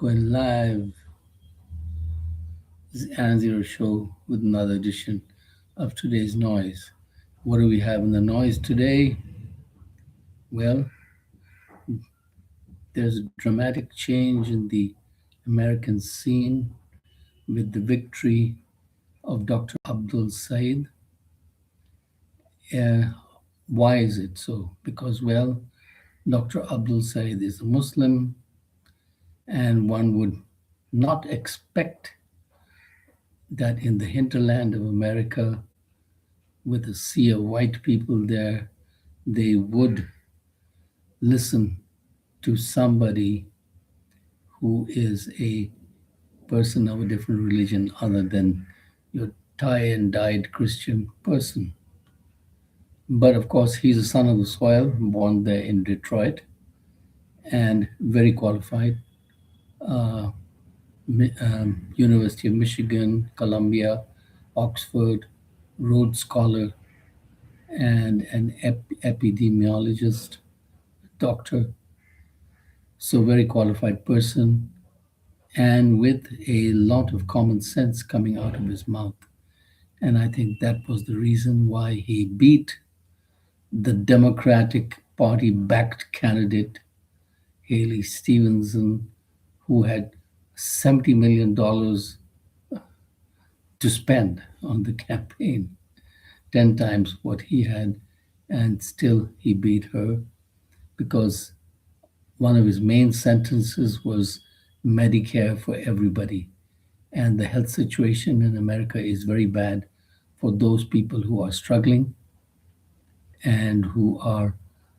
Going live. This is aaronzero show with another edition of today's noise. What do we have in the noise today? Well, there's a dramatic change in the American scene with the victory of Dr. Abdul Said. Uh, why is it so? Because, well, Dr. Abdul Said is a Muslim, and one would not expect that in the hinterland of America, with a sea of white people there, they would listen to somebody who is a person of a different religion other than your tie and dyed Christian person. But of course, he's a son of the soil, born there in Detroit, and very qualified. Uh, University of Michigan, Columbia, Oxford, Rhodes Scholar, and an epidemiologist, doctor. So, very qualified person, and with a lot of common sense coming out of his mouth. And I think that was the reason why he beat the Democratic Party backed candidate, Haley Stevenson, who had $70 million to spend on the campaign, 10 times what he had. And still he beat her because one of his main sentences was Medicare for everybody. And the health situation in America is very bad for those people who are struggling and who are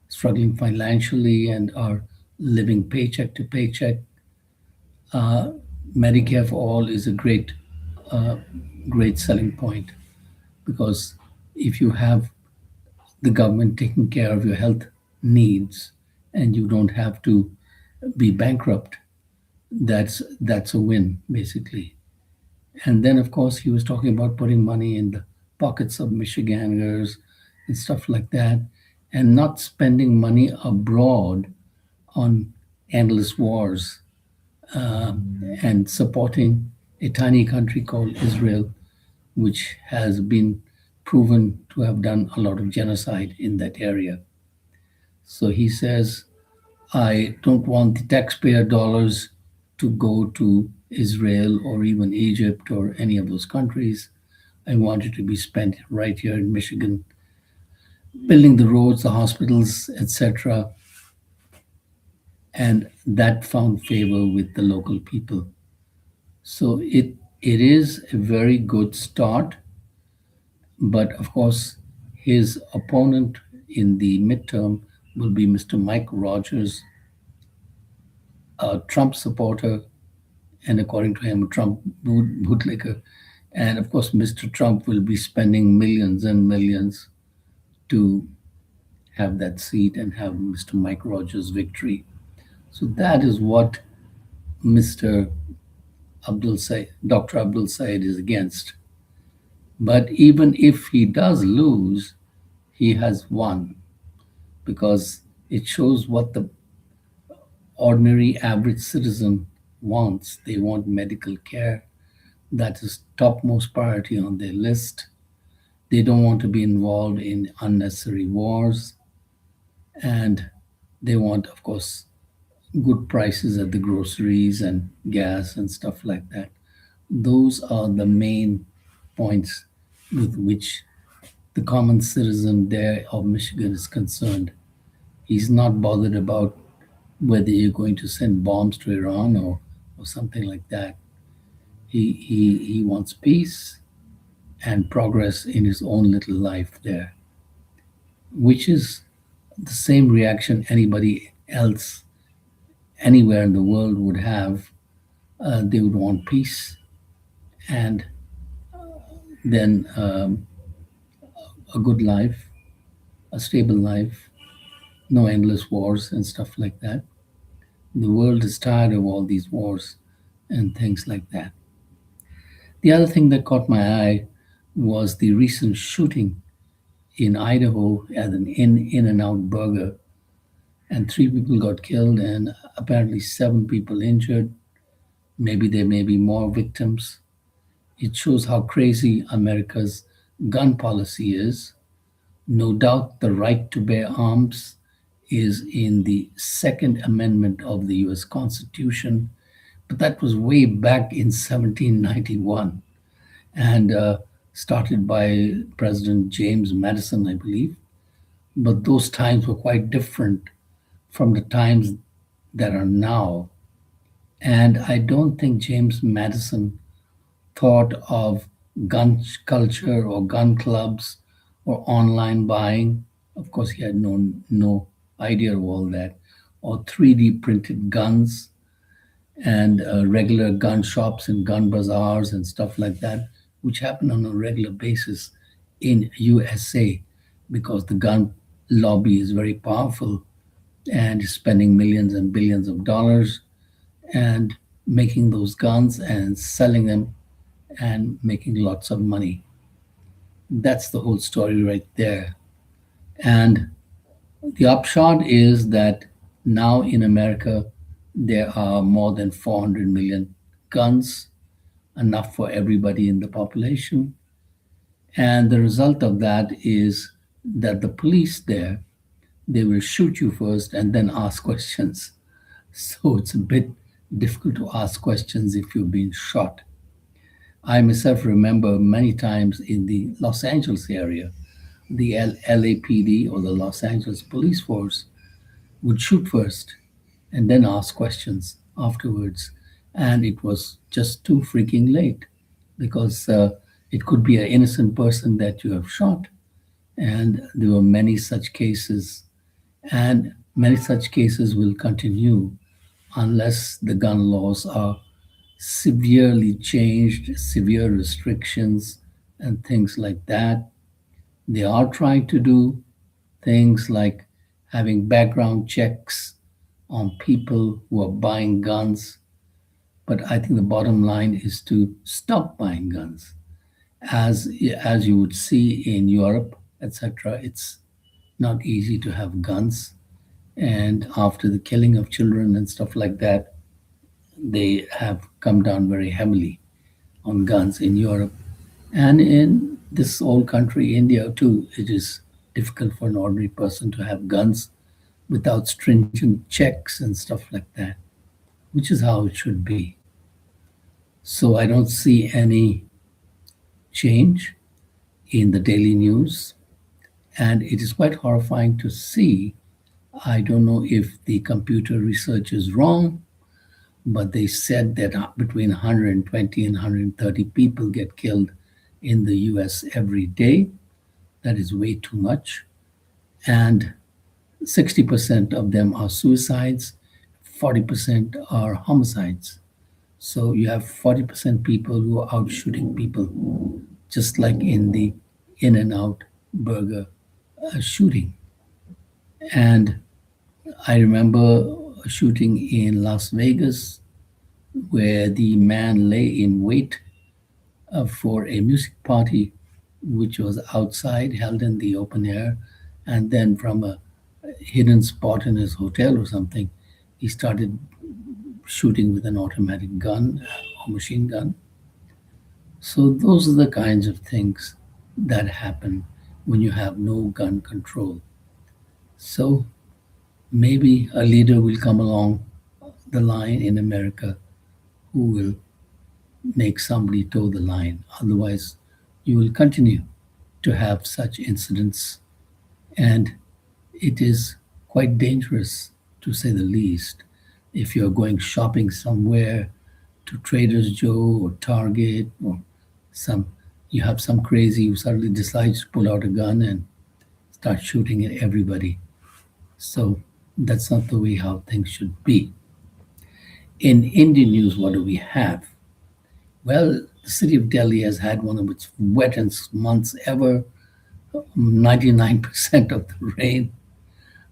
struggling financially and are living paycheck to paycheck. Uh, Medicare for all is a uh, great selling point because if you have the government taking care of your health needs and you don't have to be bankrupt, that's a win basically. And then, of course, he was talking about putting money in the pockets of Michiganders and stuff like that, and not spending money abroad on endless wars and supporting a tiny country called Israel, which has been proven to have done a lot of genocide in that area. So he says, I don't want the taxpayer dollars to go to Israel or even Egypt or any of those countries. I want it to be spent right here in Michigan, building the roads, the hospitals, etc. And that found favor with the local people. So it is a very good start, but of course, his opponent in the midterm will be Mr. Mike Rogers, a Trump supporter, and according to him, a Trump bootlicker. And of course, Mr. Trump will be spending millions and millions to have that seat and have Mr. Mike Rogers' victory. So that is what Mr. Abdul Said, Dr. Abdul Said is against. But even if he does lose, he has won because it shows what the ordinary average citizen wants. They want medical care. That is topmost priority on their list. They don't want to be involved in unnecessary wars. And they want, of course, good prices at the groceries and gas and stuff like that. Those are the main points with which the common citizen there of Michigan is concerned. He's not bothered about whether you're going to send bombs to Iran or something like that. He wants peace and progress in his own little life there, which is the same reaction anybody else anywhere in the world would have. They would want peace and then a good life, a stable life, no endless wars and stuff like that. The world is tired of all these wars and things like that. The other thing that caught my eye was the recent shooting in Idaho at an In and Out Burger, and three people got killed and apparently seven people injured. Maybe there may be more victims. It shows how crazy America's gun policy is. No doubt the right to bear arms is in the Second Amendment of the US Constitution, but that was way back in 1791 and started by President James Madison, I believe. But those times were quite different from the times that are now. And I don't think James Madison thought of gun culture or gun clubs or online buying. Of course, he had no idea of all that, or 3D printed guns and regular gun shops and gun bazaars and stuff like that, which happen on a regular basis in USA because the gun lobby is very powerful and is spending millions and billions of dollars and making those guns and selling them and making lots of money. That's the whole story right there. And the upshot is that now in America, there are more than 400 million guns, enough for everybody in the population. And the result of that is that the police there, they will shoot you first and then ask questions. So it's a bit difficult to ask questions if you've been shot. I myself remember many times in the Los Angeles area, the LAPD or the Los Angeles Police Force would shoot first and then ask questions afterwards. And it was just too freaking late because it could be an innocent person that you have shot. And there were many such cases, and many such cases will continue unless the gun laws are severely changed, severe restrictions, and things like that. They are trying to do things like having background checks on people who are buying guns. But I think the bottom line is to stop buying guns. As you would see in Europe, etc., it's not easy to have guns. And after the killing of children and stuff like that, they have come down very heavily on guns in Europe. And in this old country, India, too, it is difficult for an ordinary person to have guns without stringent checks and stuff like that, which is how it should be. So I don't see any change in the daily news. And it is quite horrifying to see. I don't know if the computer research is wrong, but they said that between 120 and 130 people get killed in the US every day. That is way too much. And 60% of them are suicides, 40% are homicides. So you have 40% people who are out shooting people, just like in the In and Out burger shooting. And I remember a shooting in Las Vegas where the man lay in wait for a music party which was outside, held in the open air, and then from a hidden spot in his hotel or something, he started shooting with an automatic gun or machine gun. So those are the kinds of things that happen when you have no gun control. So maybe a leader will come along the line in America who will make somebody toe the line. Otherwise, you will continue to have such incidents, and it is quite dangerous to say the least. If you're going shopping somewhere to Trader's Joe or Target or some, you have some crazy who suddenly decides to pull out a gun and start shooting at everybody. So that's not the way how things should be. In Indian news, what do we have? Well, the city of Delhi has had one of its wettest months ever, 99% of the rain,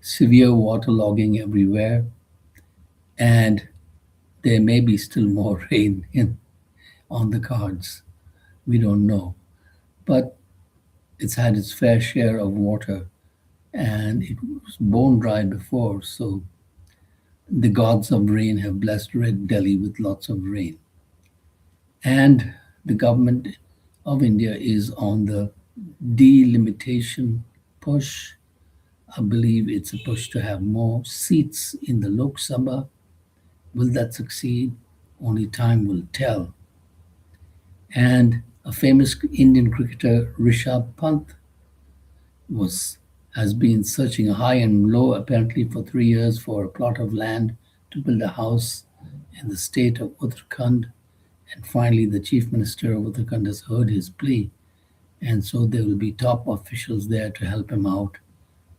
severe waterlogging everywhere, and there may be still more rain on the cards. We don't know. But it's had its fair share of water and it was bone dry before, so The gods of rain have blessed Red Delhi with lots of rain. And the government of India is on the delimitation push. I believe it's a push to have more seats in the Lok Sabha. Will that succeed? Only time will tell. And a famous Indian cricketer, Rishabh Pant, was has been searching high and low apparently for 3 years for a plot of land to build a house in the state of Uttarakhand. And finally, the chief minister of Uttarakhand has heard his plea. And so there will be top officials there to help him out.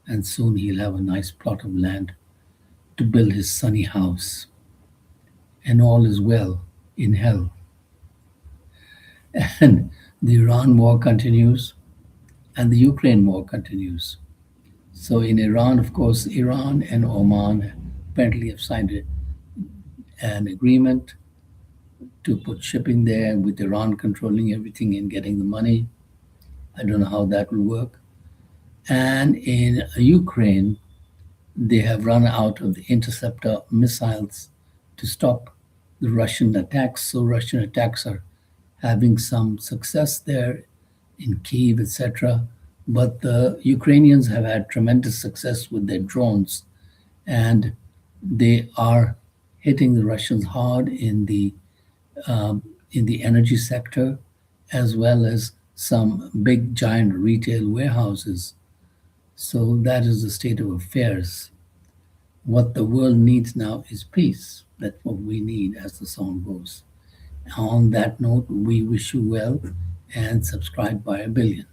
And soon he'll have a nice plot of land to build his sunny house. And all is well in hell. And the Iran war continues, and the Ukraine war continues. So in Iran, of course, Iran and Oman apparently have signed an agreement to put shipping there, with Iran controlling everything and getting the money. I don't know how that will work. And in Ukraine, they have run out of the interceptor missiles to stop the Russian attacks. So Russian attacks are having some success there in Kiev, etc. But the Ukrainians have had tremendous success with their drones, and they are hitting the Russians hard in the energy sector, as well as some big giant retail warehouses. So that is the state of affairs. What the world needs now is peace. That's what we need, as the song goes. On that note, we wish you well and subscribe by a billion.